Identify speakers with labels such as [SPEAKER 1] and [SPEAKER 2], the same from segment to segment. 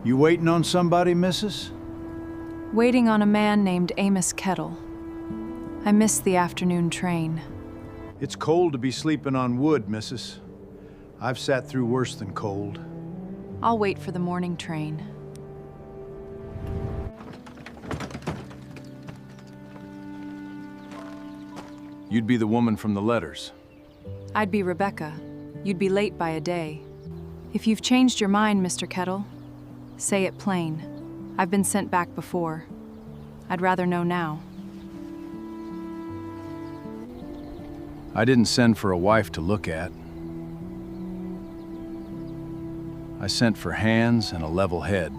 [SPEAKER 1] You waiting on somebody, missus?
[SPEAKER 2] Waiting on a man named Amos Kettle. I missed the afternoon train.
[SPEAKER 1] It's cold to be sleeping on wood, missus. I've sat through worse than cold.
[SPEAKER 2] I'll wait for the morning train.
[SPEAKER 1] You'd be the woman from the letters.
[SPEAKER 2] I'd be Rebecca. You'd be late by a day. If you've changed your mind, Mr. Kettle, say it plain. I've been sent back before. I'd rather know now.
[SPEAKER 1] I didn't send for a wife to look at. I sent for hands and a level head.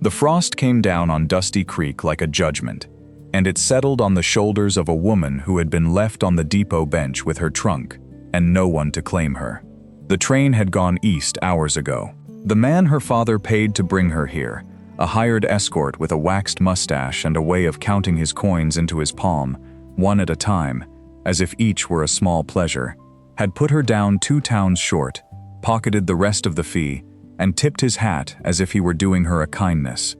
[SPEAKER 3] The frost came down on Dusty Creek like a judgment, and it settled on the shoulders of a woman who had been left on the depot bench with her trunk and no one to claim her. The train had gone east hours ago. The man her father paid to bring her here, a hired escort with a waxed mustache and a way of counting his coins into his palm, one at a time, as if each were a small pleasure, had put her down 2 towns short, pocketed the rest of the fee, and tipped his hat as if he were doing her a kindness.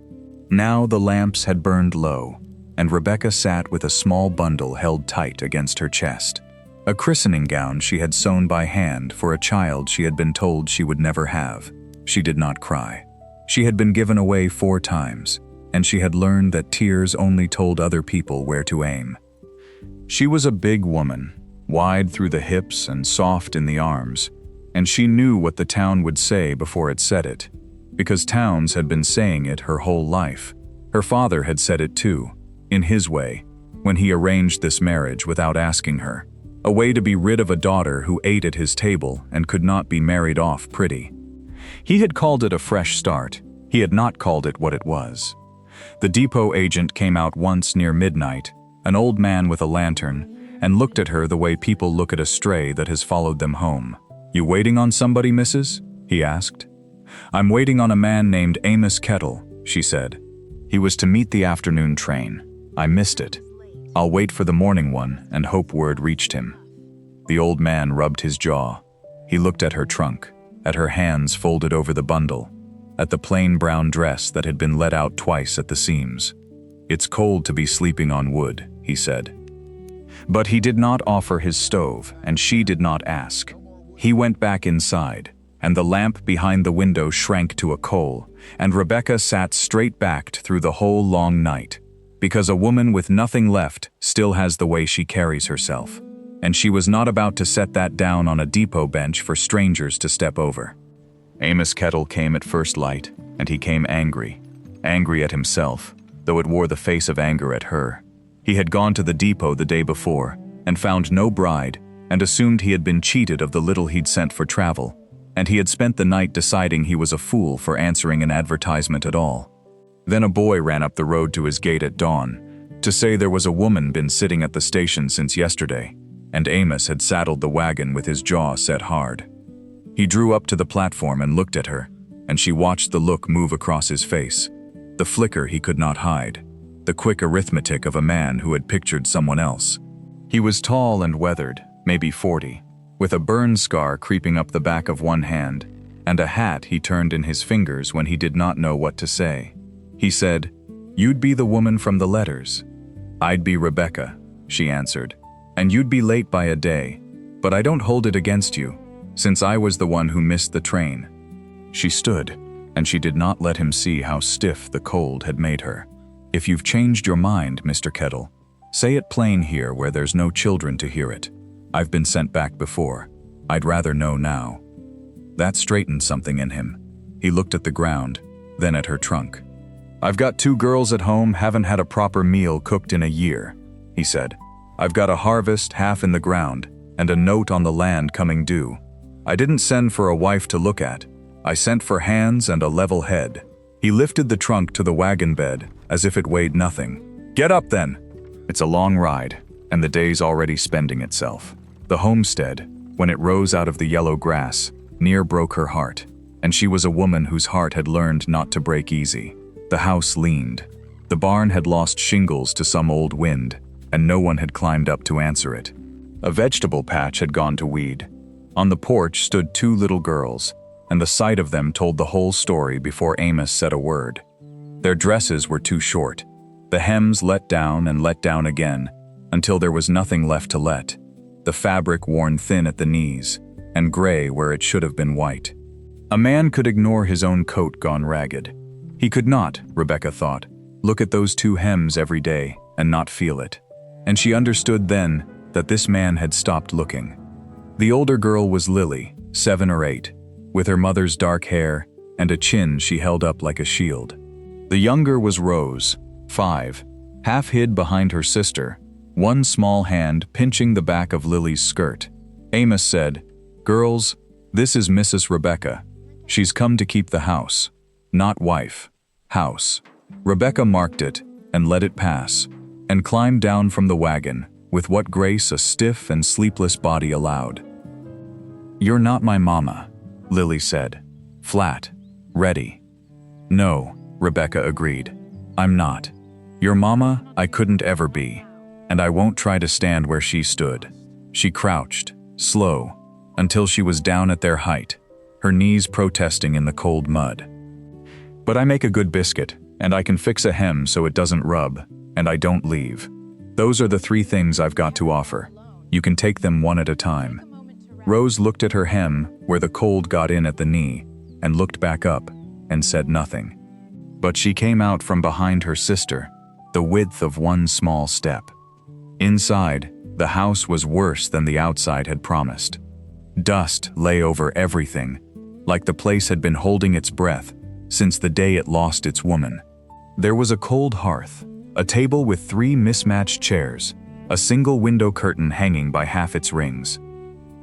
[SPEAKER 3] Now the lamps had burned low, and Rebecca sat with a small bundle held tight against her chest. A christening gown she had sewn by hand for a child she had been told she would never have. She did not cry. She had been given away 4 times, and she had learned that tears only told other people where to aim. She was a big woman, wide through the hips and soft in the arms, and she knew what the town would say before it said it, because towns had been saying it her whole life. Her father had said it too, in his way, when he arranged this marriage without asking her, a way to be rid of a daughter who ate at his table and could not be married off pretty. He had called it a fresh start. He had not called it what it was. The depot agent came out once near midnight, an old man with a lantern, and looked at her the way people look at a stray that has followed them home. "You waiting on somebody, missus?" he asked. "I'm waiting on a man named Amos Kettle," she said. "He was to meet the afternoon train. I missed it. I'll wait for the morning one and hope word reached him." The old man rubbed his jaw. He looked at her trunk, at her hands folded over the bundle, at the plain brown dress that had been let out twice at the seams. "It's cold to be sleeping on wood," he said. But he did not offer his stove, and she did not ask. He went back inside, and the lamp behind the window shrank to a coal, and Rebecca sat straight-backed through the whole long night, because a woman with nothing left still has the way she carries herself, and she was not about to set that down on a depot bench for strangers to step over. Amos Kettle came at first light, and he came angry at himself, though it wore the face of anger at her. He had gone to the depot the day before, and found no bride, and assumed he had been cheated of the little he'd sent for travel, and he had spent the night deciding he was a fool for answering an advertisement at all. Then a boy ran up the road to his gate at dawn, to say there was a woman been sitting at the station since yesterday, and Amos had saddled the wagon with his jaw set hard. He drew up to the platform and looked at her, and she watched the look move across his face, the flicker he could not hide, the quick arithmetic of a man who had pictured someone else. He was tall and weathered, maybe 40, with a burn scar creeping up the back of one hand, and a hat he turned in his fingers when he did not know what to say. He said, "You'd be the woman from the letters." "I'd be Rebecca," she answered, "and you'd be late by a day, but I don't hold it against you, since I was the one who missed the train." She stood, and she did not let him see how stiff the cold had made her. "If you've changed your mind, Mr. Kettle, say it plain here where there's no children to hear it. I've been sent back before. I'd rather know now." That straightened something in him. He looked at the ground, then at her trunk. "I've got 2 girls at home, haven't had a proper meal cooked in a year," he said. "I've got a harvest half in the ground, and a note on the land coming due. I didn't send for a wife to look at. I sent for hands and a level head." He lifted the trunk to the wagon bed, as if it weighed nothing. "Get up then! It's a long ride, and the day's already spending itself." The homestead, when it rose out of the yellow grass, near broke her heart, and she was a woman whose heart had learned not to break easy. The house leaned. The barn had lost shingles to some old wind, and no one had climbed up to answer it. A vegetable patch had gone to weed. On the porch stood 2 little girls, and the sight of them told the whole story before Amos said a word. Their dresses were too short. The hems let down and let down again, until there was nothing left to let. The fabric worn thin at the knees, and gray where it should have been white. A man could ignore his own coat gone ragged. He could not, Rebecca thought, look at those two hems every day and not feel it. And she understood then that this man had stopped looking. The older girl was Lily, 7 or 8, with her mother's dark hair and a chin she held up like a shield. The younger was Rose, 5, half hid behind her sister, one small hand pinching the back of Lily's skirt. Amos said, "Girls, this is Mrs. Rebecca. She's come to keep the house. Not wife. House." Rebecca marked it and let it pass, and climbed down from the wagon with what grace a stiff and sleepless body allowed. "You're not my mama," Lily said, flat, ready. "No," Rebecca agreed. "I'm not. Your mama I couldn't ever be, and I won't try to stand where she stood." She crouched, slow, until she was down at their height, her knees protesting in the cold mud. "But I make a good biscuit, and I can fix a hem so it doesn't rub, and I don't leave. Those are the 3 things I've got to offer. You can take them one at a time." Rose looked at her hem where the cold got in at the knee, and looked back up, and said nothing. But she came out from behind her sister, the width of one small step. Inside, the house was worse than the outside had promised. Dust lay over everything, like the place had been holding its breath since the day it lost its woman. There was a cold hearth, a table with 3 mismatched chairs, a single window curtain hanging by half its rings.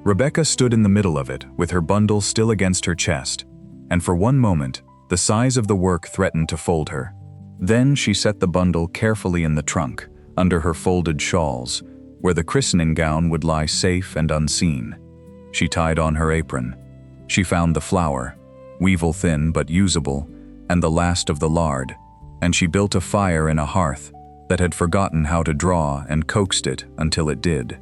[SPEAKER 3] Rebecca stood in the middle of it with her bundle still against her chest, and for one moment, the size of the work threatened to fold her. Then she set the bundle carefully in the trunk, under her folded shawls, where the christening gown would lie safe and unseen. She tied on her apron. She found the flour, weevil thin but usable, and the last of the lard, and she built a fire in a hearth that had forgotten how to draw and coaxed it until it did.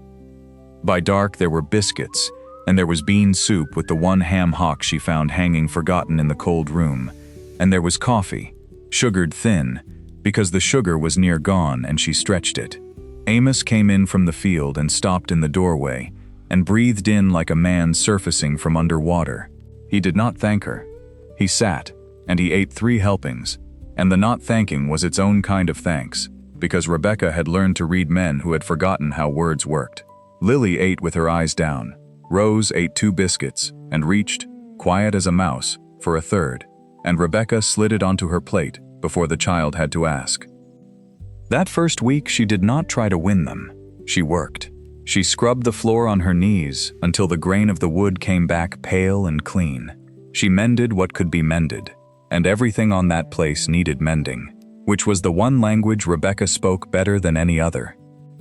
[SPEAKER 3] By dark there were biscuits, and there was bean soup with the one ham hock she found hanging forgotten in the cold room, and there was coffee, sugared thin, because the sugar was near gone and she stretched it. Amos came in from the field and stopped in the doorway, and breathed in like a man surfacing from underwater. He did not thank her. He sat, and he ate 3 helpings, and the not thanking was its own kind of thanks, because Rebecca had learned to read men who had forgotten how words worked. Lily ate with her eyes down. Rose ate 2 biscuits, and reached, quiet as a mouse, for a third, and Rebecca slid it onto her plate before the child had to ask. That first week she did not try to win them. She worked. She scrubbed the floor on her knees until the grain of the wood came back pale and clean. She mended what could be mended, and everything on that place needed mending, which was the one language Rebecca spoke better than any other.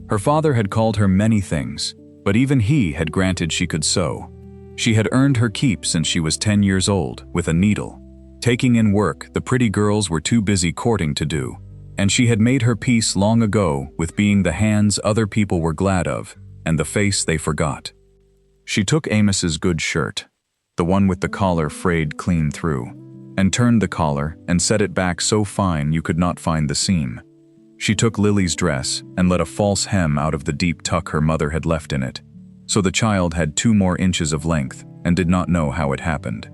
[SPEAKER 3] Her father had called her many things, but even he had granted she could sew. She had earned her keep since she was 10 years old, with a needle. Taking in work the pretty girls were too busy courting to do, and she had made her peace long ago with being the hands other people were glad of, and the face they forgot. She took Amos's good shirt, the one with the collar frayed clean through, and turned the collar and set it back so fine you could not find the seam. She took Lily's dress and let a false hem out of the deep tuck her mother had left in it, so the child had 2 more inches of length and did not know how it happened.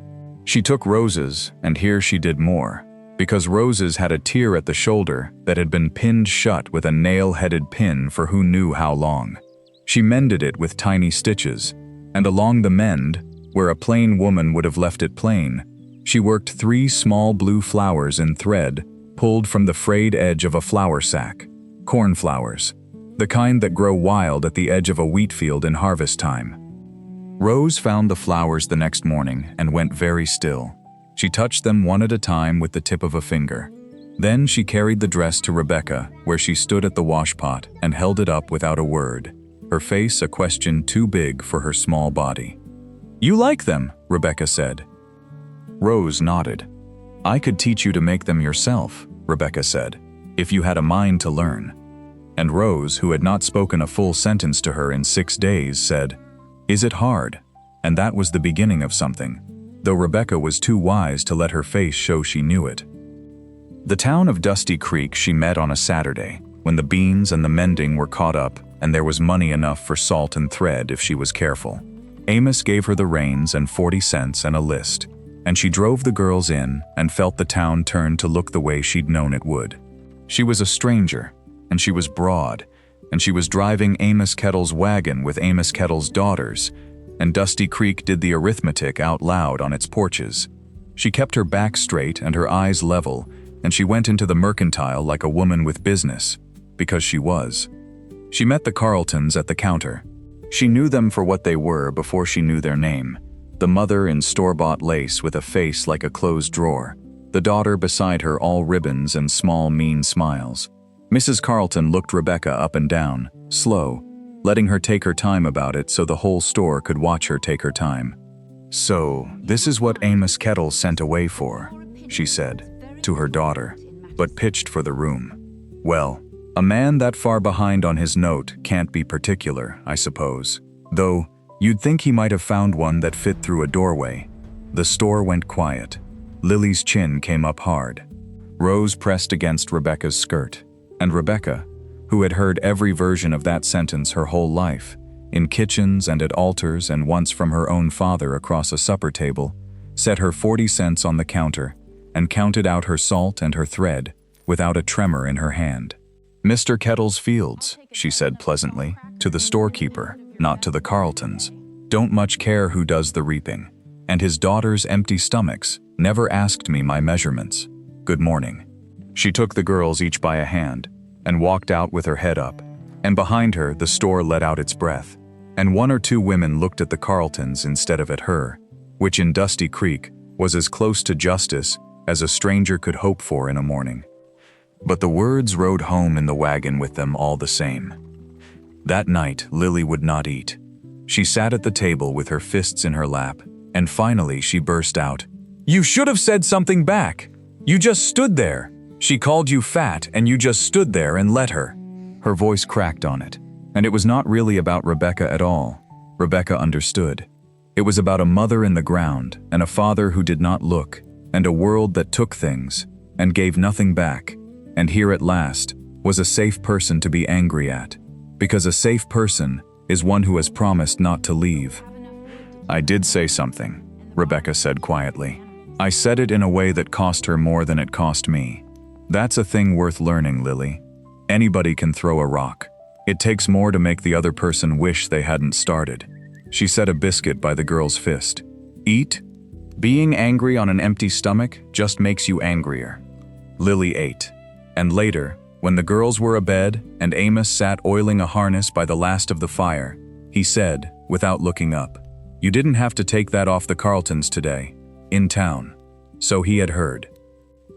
[SPEAKER 3] She took Rose's, and here she did more, because Rose's had a tear at the shoulder that had been pinned shut with a nail-headed pin for who knew how long. She mended it with tiny stitches, and along the mend, where a plain woman would have left it plain, she worked 3 small blue flowers in thread pulled from the frayed edge of a flour sack, cornflowers, the kind that grow wild at the edge of a wheat field in harvest time. Rose found the flowers the next morning and went very still. She touched them one at a time with the tip of a finger. Then she carried the dress to Rebecca, where she stood at the washpot and held it up without a word, her face a question too big for her small body. "You like them," Rebecca said. Rose nodded. "I could teach you to make them yourself," Rebecca said, "if you had a mind to learn." And Rose, who had not spoken a full sentence to her in 6 days, said, "Is it hard?" And that was the beginning of something. though Rebecca was too wise to let her face show she knew it. The town of Dusty Creek she met on a Saturday, when the beans and the mending were caught up and there was money enough for salt and thread if she was careful. Amos gave her the reins and 40 cents and a list, and she drove the girls in and felt the town turn to look the way she'd known it would. She was a stranger, and she was broad, and she was driving Amos Kettle's wagon with Amos Kettle's daughters, and Dusty Creek did the arithmetic out loud on its porches. She kept her back straight and her eyes level, and she went into the mercantile like a woman with business, because she was. She met the Carltons at the counter. She knew them for what they were before she knew their name. The mother in store-bought lace with a face like a closed drawer. The daughter beside her all ribbons and small, mean smiles. Mrs. Carlton looked Rebecca up and down, slow, letting her take her time about it so the whole store could watch her take her time. "So, this is what Amos Kettle sent away for," she said, to her daughter, but pitched for the room. "Well, a man that far behind on his note can't be particular, I suppose. Though, you'd think he might have found one that fit through a doorway." The store went quiet. Lily's chin came up hard. Rose pressed against Rebecca's skirt, and Rebecca, who had heard every version of that sentence her whole life, in kitchens and at altars and once from her own father across a supper table, set her 40 cents on the counter and counted out her salt and her thread without a tremor in her hand. "Mr. Kettle's fields," she said pleasantly, to the storekeeper, not to the Carltons. "Don't much care who does the reaping. And his daughter's empty stomachs never asked me my measurements. Good morning." She took the girls each by a hand and walked out with her head up, and behind her the store let out its breath, and one or two women looked at the Carltons instead of at her, which in Dusty Creek was as close to justice as a stranger could hope for in a morning. But the words rode home in the wagon with them all the same. That night, Lily would not eat. She sat at the table with her fists in her lap, and finally she burst out, "You should have said something back. You just stood there. She called you fat and you just stood there and let her." Her voice cracked on it, and it was not really about Rebecca at all. Rebecca understood. It was about a mother in the ground and a father who did not look, and a world that took things and gave nothing back. And here at last was a safe person to be angry at, because a safe person is one who has promised not to leave. "I did say something," Rebecca said quietly. "I said it in a way that cost her more than it cost me. That's a thing worth learning, Lily. Anybody can throw a rock. It takes more to make the other person wish they hadn't started." She set a biscuit by the girl's fist. "Eat? Being angry on an empty stomach just makes you angrier." Lily ate. And later, when the girls were abed and Amos sat oiling a harness by the last of the fire, he said, without looking up, "You didn't have to take that off the Carltons today, in town." So he had heard.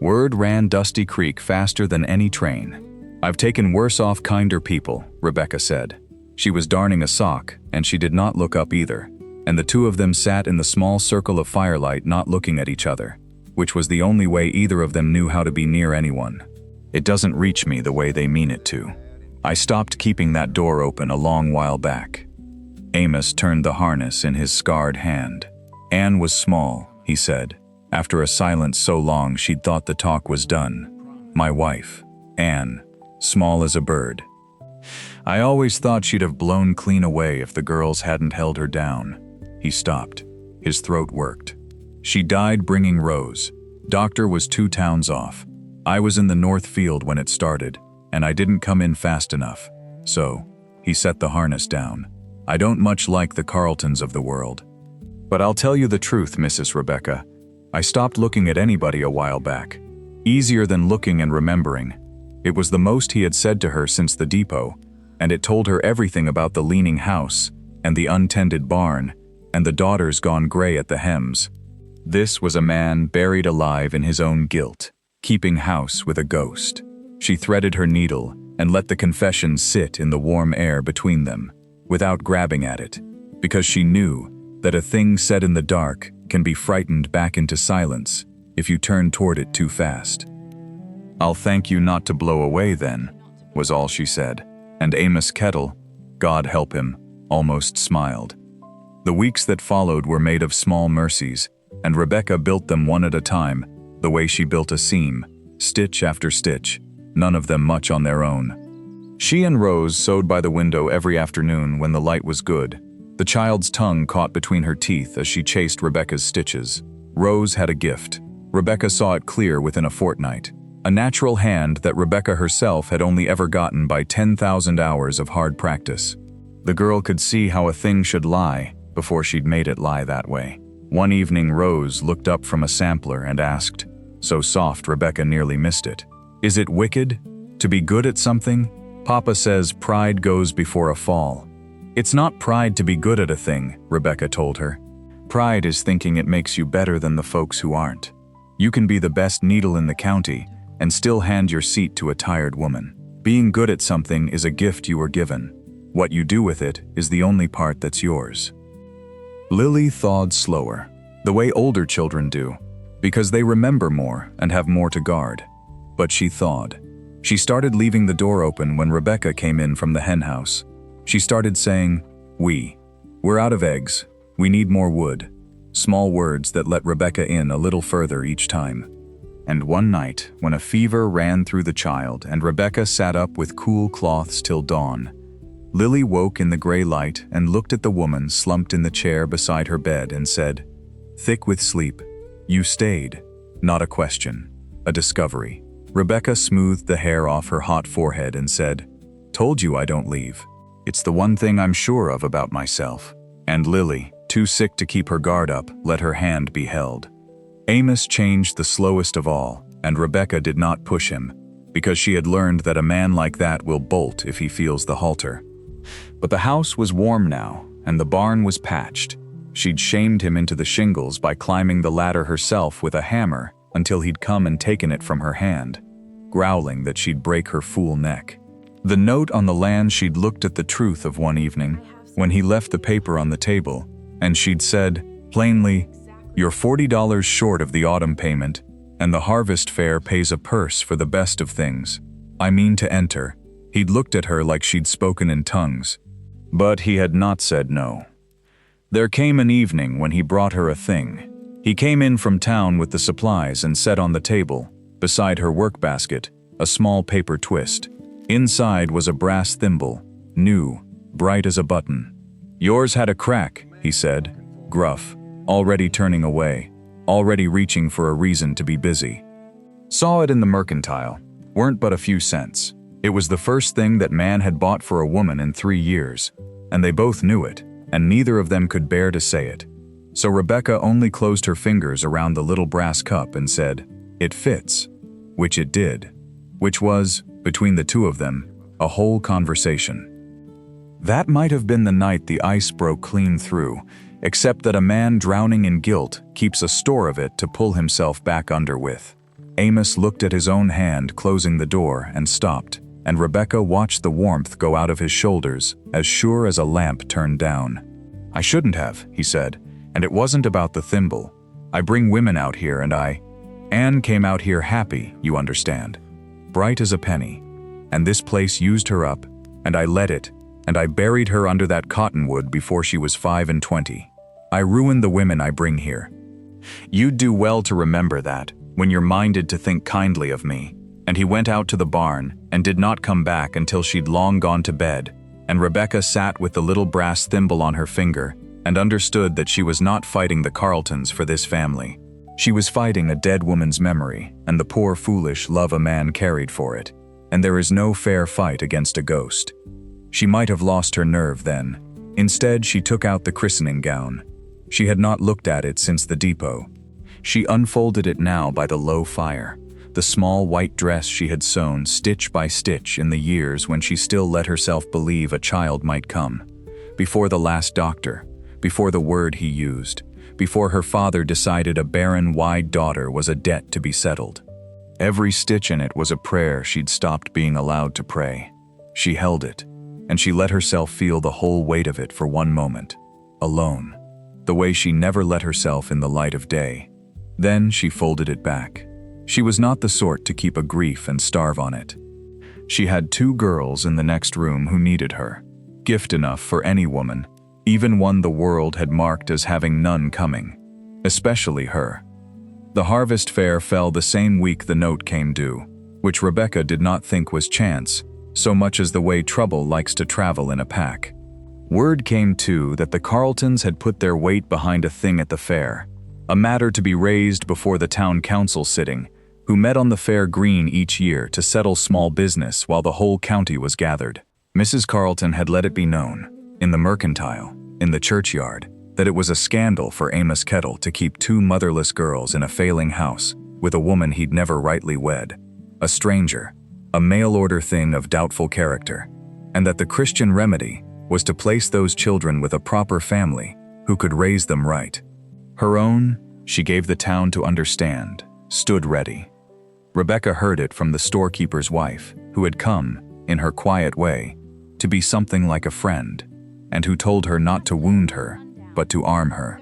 [SPEAKER 3] Word ran Dusty Creek faster than any train. "I've taken worse off, kinder people," Rebecca said. She was darning a sock, and she did not look up either, and the two of them sat in the small circle of firelight not looking at each other, which was the only way either of them knew how to be near anyone. "It doesn't reach me the way they mean it to. I stopped keeping that door open a long while back." Amos turned the harness in his scarred hand. "Anne was small," he said, after a silence so long she'd thought the talk was done. "My wife, Anne, small as a bird. I always thought she'd have blown clean away if the girls hadn't held her down." He stopped. His throat worked. "She died bringing Rose. Doctor was 2 towns off. I was in the north field when it started, and I didn't come in fast enough. So," he set the harness down, "I don't much like the Carltons of the world. But I'll tell you the truth, Mrs. Rebecca. I stopped looking at anybody a while back. Easier than looking and remembering." It was the most he had said to her since the depot, and it told her everything about the leaning house, and the untended barn, and the daughters gone gray at the hems. This was a man buried alive in his own guilt, keeping house with a ghost. She threaded her needle and let the confession sit in the warm air between them, without grabbing at it, because she knew that a thing said in the dark can be frightened back into silence if you turn toward it too fast. "I'll thank you not to blow away then," was all she said, and Amos Kettle, God help him, almost smiled. The weeks that followed were made of small mercies, and Rebecca built them one at a time, the way she built a seam, stitch after stitch, none of them much on their own. She and Rose sewed by the window every afternoon when the light was good. The child's tongue caught between her teeth as she chased Rebecca's stitches. Rose had a gift. Rebecca saw it clear within a fortnight. A natural hand that Rebecca herself had only ever gotten by 10,000 hours of hard practice. The girl could see how a thing should lie before she'd made it lie that way. One evening, Rose looked up from a sampler and asked, so soft Rebecca nearly missed it, "Is it wicked to be good at something? Papa says pride goes before a fall." "It's not pride to be good at a thing," Rebecca told her. "Pride is thinking it makes you better than the folks who aren't. You can be the best needle in the county and still hand your seat to a tired woman. Being good at something is a gift you were given. What you do with it is the only part that's yours." Lily thawed slower, the way older children do, because they remember more and have more to guard. But she thawed. She started leaving the door open when Rebecca came in from the henhouse. She started saying, We're out of eggs. We need more wood." Small words that let Rebecca in a little further each time. And one night, when a fever ran through the child and Rebecca sat up with cool cloths till dawn, Lily woke in the gray light and looked at the woman slumped in the chair beside her bed and said, "Thick with sleep, you stayed." Not a question, a discovery. Rebecca smoothed the hair off her hot forehead and said, "Told you I don't leave. It's the one thing I'm sure of about myself." And Lily, too sick to keep her guard up, let her hand be held. Amos changed the slowest of all, and Rebecca did not push him, because she had learned that a man like that will bolt if he feels the halter. But the house was warm now, and the barn was patched. She'd shamed him into the shingles by climbing the ladder herself with a hammer until he'd come and taken it from her hand, growling that she'd break her fool neck. The note on the land she'd looked at the truth of one evening, when he left the paper on the table, and she'd said, plainly, "You're $40 short of the autumn payment, and the harvest fair pays a purse for the best of things. I mean to enter." He'd looked at her like she'd spoken in tongues, but he had not said no. There came an evening when he brought her a thing. He came in from town with the supplies and set on the table, beside her work basket, a small paper twist. Inside was a brass thimble, new, bright as a button. "Yours had a crack," he said, gruff, already turning away, already reaching for a reason to be busy. Saw it in the mercantile, weren't but a few cents. It was the first thing that man had bought for a woman in 3 years, and they both knew it, and neither of them could bear to say it. So Rebecca only closed her fingers around the little brass cup and said, "It fits," which it did, which was, between the two of them, a whole conversation. That might have been the night the ice broke clean through, except that a man drowning in guilt keeps a store of it to pull himself back under with. Amos looked at his own hand closing the door and stopped, and Rebecca watched the warmth go out of his shoulders, as sure as a lamp turned down. "I shouldn't have," he said, "and it wasn't about the thimble. I bring women out here and Anne came out here happy, you understand. Bright as a penny. And this place used her up, and I let it, and I buried her under that cottonwood before she was 25. I ruined the women I bring here. You'd do well to remember that, when you're minded to think kindly of me." And he went out to the barn, and did not come back until she'd long gone to bed, and Rebecca sat with the little brass thimble on her finger, and understood that she was not fighting the Carltons for this family. She was fighting a dead woman's memory, and the poor foolish love a man carried for it, and there is no fair fight against a ghost. She might have lost her nerve then. Instead, she took out the christening gown. She had not looked at it since the depot. She unfolded it now by the low fire, the small white dress she had sewn stitch by stitch in the years when she still let herself believe a child might come. Before the last doctor, before the word he used, before her father decided a barren, wide daughter was a debt to be settled. Every stitch in it was a prayer she'd stopped being allowed to pray. She held it, and she let herself feel the whole weight of it for one moment, alone, the way she never let herself in the light of day. Then she folded it back. She was not the sort to keep a grief and starve on it. She had 2 girls in the next room who needed her, gift enough for any woman, even one the world had marked as having none coming. especially her. The harvest fair fell the same week the note came due, which Rebecca did not think was chance, so much as the way trouble likes to travel in a pack. Word came too that the Carletons had put their weight behind a thing at the fair, a matter to be raised before the town council sitting, who met on the fair green each year to settle small business while the whole county was gathered. Mrs. Carleton had let it be known, in the mercantile, in the churchyard, that it was a scandal for Amos Kettle to keep two motherless girls in a failing house with a woman he'd never rightly wed, a stranger, a mail-order thing of doubtful character, and that the Christian remedy was to place those children with a proper family who could raise them right. Her own, she gave the town to understand, stood ready. Rebecca heard it from the storekeeper's wife, who had come, in her quiet way, to be something like a friend, and who told her not to wound her, but to arm her.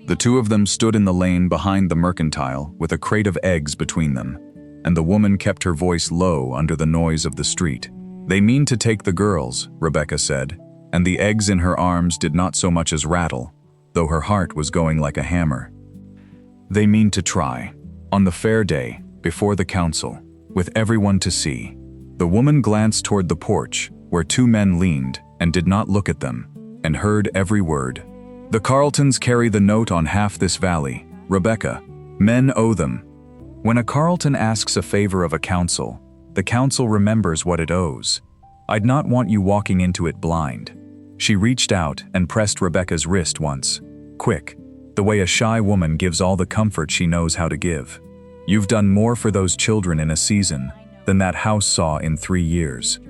[SPEAKER 3] The two of them stood in the lane behind the mercantile with a crate of eggs between them, and the woman kept her voice low under the noise of the street. "They mean to take the girls," Rebecca said, and the eggs in her arms did not so much as rattle, though her heart was going like a hammer. "They mean to try, on the fair day, before the council, with everyone to see." The woman glanced toward the porch, where two men leaned, and did not look at them, and heard every word. "The Carletons carry the note on half this valley, Rebecca. Men owe them. When a Carleton asks a favor of a council, the council remembers what it owes. I'd not want you walking into it blind." She reached out and pressed Rebecca's wrist once, quick, the way a shy woman gives all the comfort she knows how to give. "You've done more for those children in a season than that house saw in 3 years.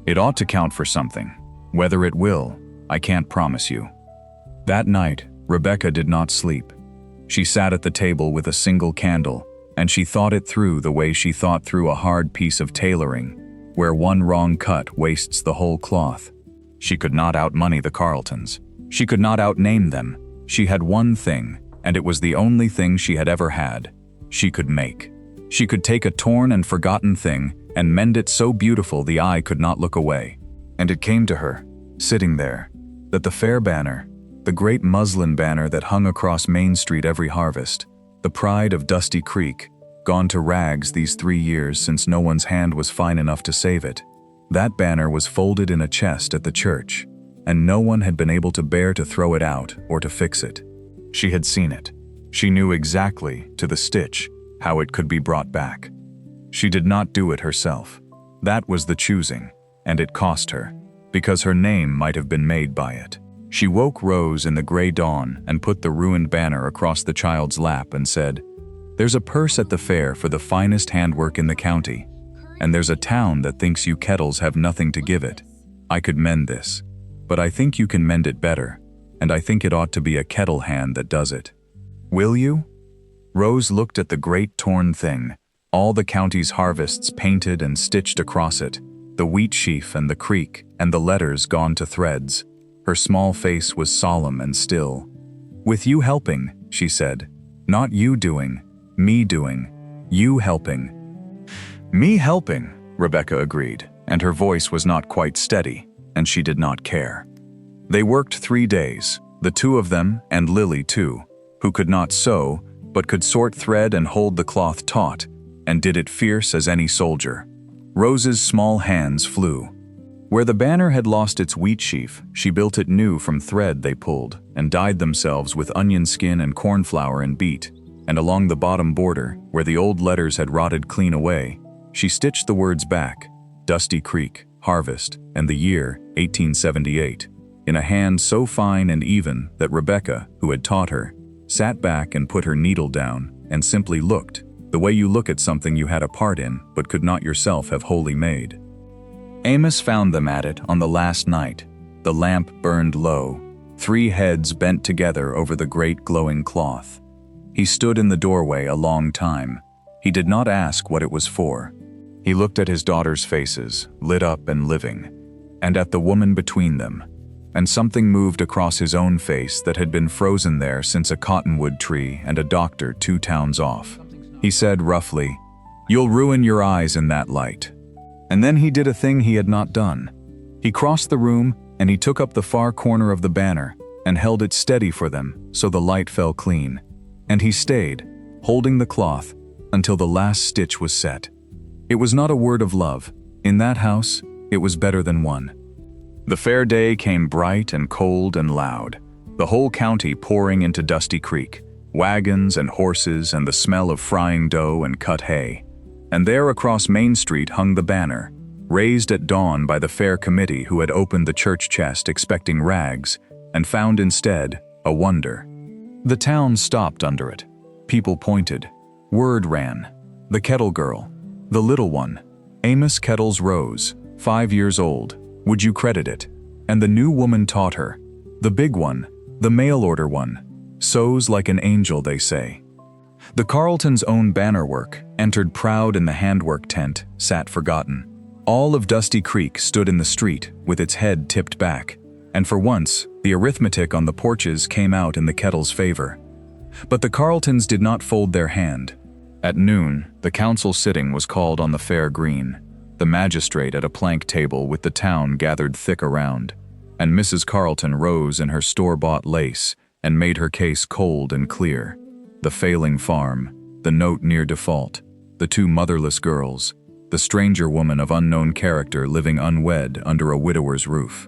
[SPEAKER 3] It ought to count for something. Whether it will, I can't promise you." That night, Rebecca did not sleep. She sat at the table with a single candle, and she thought it through the way she thought through a hard piece of tailoring, where one wrong cut wastes the whole cloth. She could not outmoney the Carletons. She could not outname them. She had one thing, and it was the only thing she had ever had. She could make. She could take a torn and forgotten thing and mend it so beautiful the eye could not look away. And it came to her, sitting there, that the fair banner, the great muslin banner that hung across Main Street every harvest, the pride of Dusty Creek, gone to rags these 3 years since no one's hand was fine enough to save it. That banner was folded in a chest at the church, and no one had been able to bear to throw it out or to fix it. She had seen it. She knew exactly, to the stitch, how it could be brought back. She did not do it herself. That was the choosing, and it cost her, because her name might have been made by it. She woke Rose in the gray dawn and put the ruined banner across the child's lap and said, "There's a purse at the fair for the finest handwork in the county, and there's a town that thinks you Kettles have nothing to give it. I could mend this, but I think you can mend it better, and I think it ought to be a Kettle hand that does it. Will you?" Rose looked at the great torn thing, all the county's harvests painted and stitched across it, the wheat sheaf and the creek and the letters gone to threads. Her small face was solemn and still. "With you helping," she said. "Not you doing, me doing, you helping." "Me helping," Rebecca agreed, and her voice was not quite steady, and she did not care. They worked 3 days, the two of them and Lily too, who could not sew, but could sort thread and hold the cloth taut, and did it fierce as any soldier. Rose's small hands flew. Where the banner had lost its wheat sheaf, she built it new from thread they pulled, and dyed themselves with onion skin and cornflour and beet, and along the bottom border, where the old letters had rotted clean away, she stitched the words back, Dusty Creek, Harvest, and the year 1878, in a hand so fine and even that Rebecca, who had taught her, sat back and put her needle down and simply looked, the way you look at something you had a part in but could not yourself have wholly made. Amos found them at it on the last night. The lamp burned low, 3 heads bent together over the great glowing cloth. He stood in the doorway a long time. He did not ask what it was for. He looked at his daughters' faces, lit up and living, and at the woman between them, and something moved across his own face that had been frozen there since a cottonwood tree and a doctor 2 towns off. He said roughly, "You'll ruin your eyes in that light." And then he did a thing he had not done. He crossed the room and he took up the far corner of the banner and held it steady for them so the light fell clean. And he stayed, holding the cloth, until the last stitch was set. It was not a word of love. In that house, it was better than one. The fair day came bright and cold and loud, the whole county pouring into Dusty Creek, wagons and horses and the smell of frying dough and cut hay. And there across Main Street hung the banner, raised at dawn by the fair committee who had opened the church chest expecting rags and found instead a wonder. The town stopped under it. People pointed. Word ran. The Kettle girl. The little one. Amos Kettle's Rose, 5 years old. Would you credit it? And the new woman taught her. The big one. The mail-order one. Sews like an angel, they say. The Carlton's own banner work, entered proud in the handwork tent, sat forgotten. All of Dusty Creek stood in the street, with its head tipped back, and for once, the arithmetic on the porches came out in the Kettle's favor. But the Carltons did not fold their hand. At noon, the council sitting was called on the fair green, the magistrate at a plank table with the town gathered thick around, and Mrs. Carlton rose in her store-bought lace and made her case cold and clear. The failing farm, the note near default, the 2 motherless girls, the stranger woman of unknown character living unwed under a widower's roof.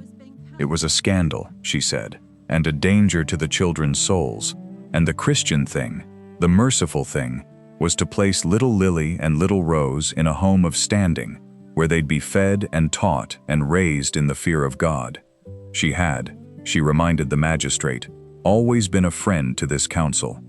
[SPEAKER 3] It was a scandal, she said, and a danger to the children's souls, and the Christian thing, the merciful thing, was to place little Lily and little Rose in a home of standing, where they'd be fed and taught and raised in the fear of God. She had, she reminded the magistrate, always been a friend to this council.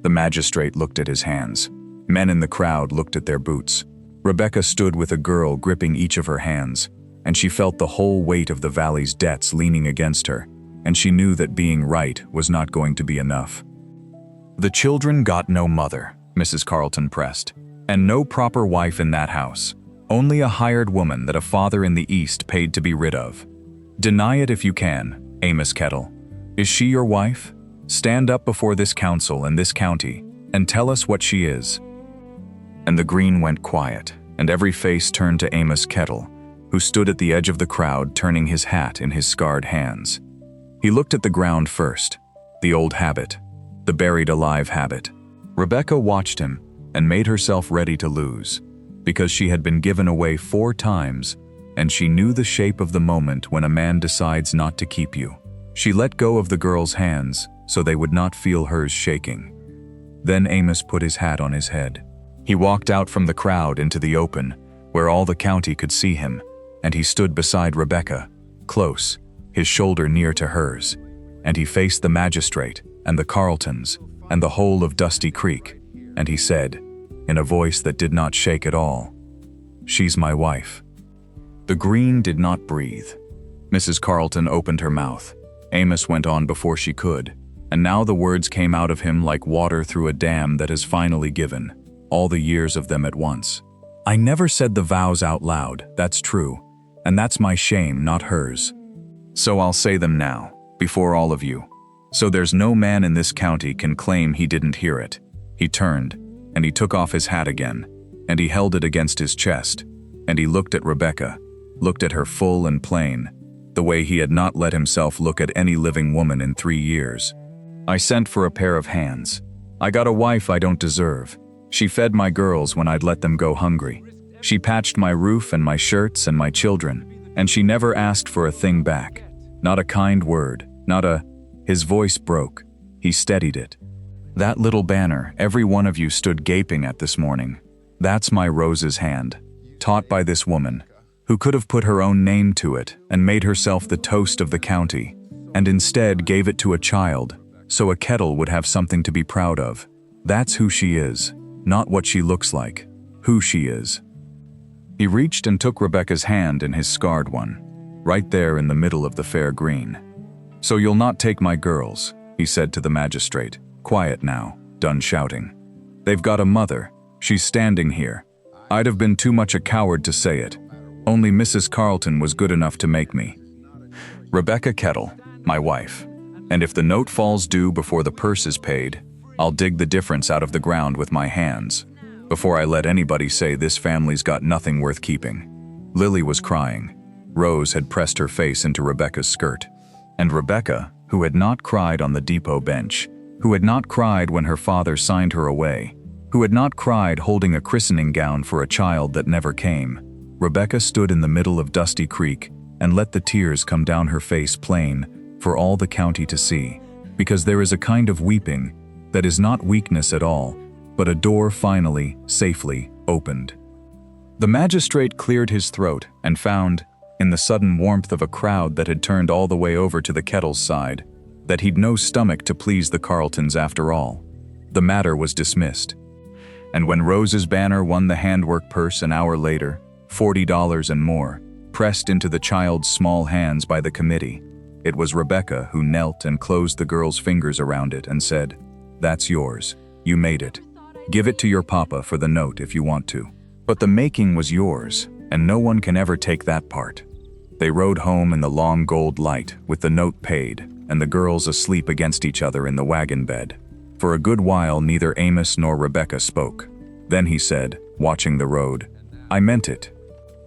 [SPEAKER 3] The magistrate looked at his hands. Men in the crowd looked at their boots. Rebecca stood with a girl gripping each of her hands, and she felt the whole weight of the valley's debts leaning against her, and she knew that being right was not going to be enough. The children got no mother, Mrs. Carlton pressed, and no proper wife in that house, only a hired woman that a father in the East paid to be rid of. Deny it if you can, Amos Kettle. Is she your wife? Stand up before this council and this county, and tell us what she is. And the green went quiet, and every face turned to Amos Kettle, who stood at the edge of the crowd turning his hat in his scarred hands. He looked at the ground first, the old habit, the buried alive habit. Rebecca watched him and made herself ready to lose, because she had been given away 4 times, and she knew the shape of the moment when a man decides not to keep you. She let go of the girl's hands so they would not feel hers shaking. Then Amos put his hat on his head. He walked out from the crowd into the open, where all the county could see him, and he stood beside Rebecca, close, his shoulder near to hers, and he faced the magistrate and the Carltons and the whole of Dusty Creek, and he said, in a voice that did not shake at all, "She's my wife." The green did not breathe. Mrs. Carlton opened her mouth. Amos went on before she could, and now the words came out of him like water through a dam that is finally given, all the years of them at once. "I never said the vows out loud, that's true, and that's my shame, not hers. So I'll say them now, before all of you. So there's no man in this county can claim he didn't hear it." He turned, and he took off his hat again, and he held it against his chest, and he looked at Rebecca, looked at her full and plain, the way he had not let himself look at any living woman in 3 years. "I sent for a pair of hands. I got a wife I don't deserve. She fed my girls when I'd let them go hungry. She patched my roof and my shirts and my children, and she never asked for a thing back. Not a kind word, not a—" His voice broke. He steadied it. "That little banner every one of you stood gaping at this morning, that's my Rose's hand, taught by this woman, who could have put her own name to it and made herself the toast of the county, and instead gave it to a child, so a Kettle would have something to be proud of. That's who she is, not what she looks like, who she is." He reached and took Rebecca's hand in his scarred one, right there in the middle of the fair green. "So you'll not take my girls," he said to the magistrate, quiet now, done shouting. "They've got a mother, she's standing here. I'd have been too much a coward to say it. Only Mrs. Carlton was good enough to make me. Rebecca Kettle, my wife. And if the note falls due before the purse is paid, I'll dig the difference out of the ground with my hands, before I let anybody say this family's got nothing worth keeping." Lily was crying. Rose had pressed her face into Rebecca's skirt. And Rebecca, who had not cried on the depot bench, who had not cried when her father signed her away, who had not cried holding a christening gown for a child that never came. Rebecca stood in the middle of Dusty Creek and let the tears come down her face plain for all the county to see, because there is a kind of weeping that is not weakness at all, but a door finally, safely opened. The magistrate cleared his throat and found, in the sudden warmth of a crowd that had turned all the way over to the kettle's side, that he'd no stomach to please the Carletons after all. The matter was dismissed. And when Rose's Banner won the handwork purse an hour later, $40 and more, pressed into the child's small hands by the committee, it was Rebecca who knelt and closed the girl's fingers around it and said, "That's yours. You made it. Give it to your papa for the note if you want to. But the making was yours, and no one can ever take that part." They rode home in the long gold light, with the note paid, and the girls asleep against each other in the wagon bed. For a good while neither Amos nor Rebecca spoke. Then he said, watching the road, "I meant it.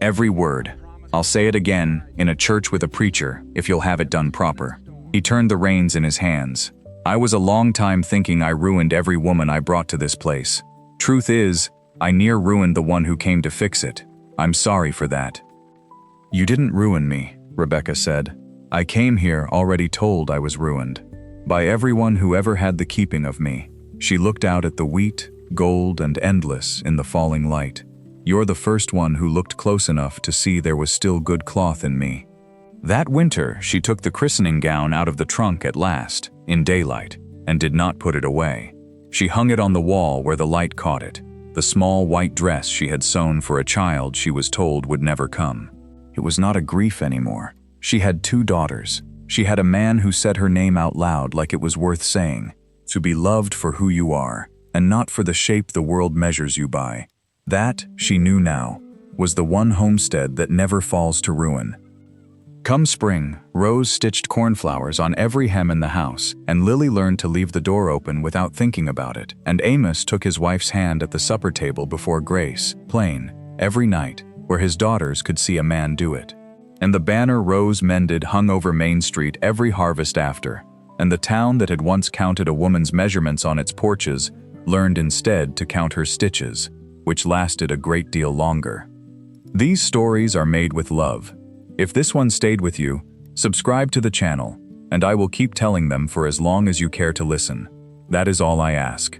[SPEAKER 3] Every word. I'll say it again, in a church with a preacher, if you'll have it done proper." He turned the reins in his hands. "I was a long time thinking I ruined every woman I brought to this place. Truth is, I near ruined the one who came to fix it. I'm sorry for that." "You didn't ruin me," Rebecca said. "I came here already told I was ruined. By everyone who ever had the keeping of me." She looked out at the wheat, gold, and endless in the falling light. "You're the first one who looked close enough to see there was still good cloth in me." That winter, she took the christening gown out of the trunk at last, in daylight, and did not put it away. She hung it on the wall where the light caught it, the small white dress she had sewn for a child she was told would never come. It was not a grief anymore. She had 2 daughters. She had a man who said her name out loud like it was worth saying, to be loved for who you are, and not for the shape the world measures you by. That, she knew now, was the one homestead that never falls to ruin. Come spring, Rose stitched cornflowers on every hem in the house, and Lily learned to leave the door open without thinking about it, and Amos took his wife's hand at the supper table before Grace, plain, every night, where his daughters could see a man do it. And the banner Rose mended hung over Main Street every harvest after, and the town that had once counted a woman's measurements on its porches learned instead to count her stitches, which lasted a great deal longer. These stories are made with love. If this one stayed with you, subscribe to the channel, and I will keep telling them for as long as you care to listen. That is all I ask.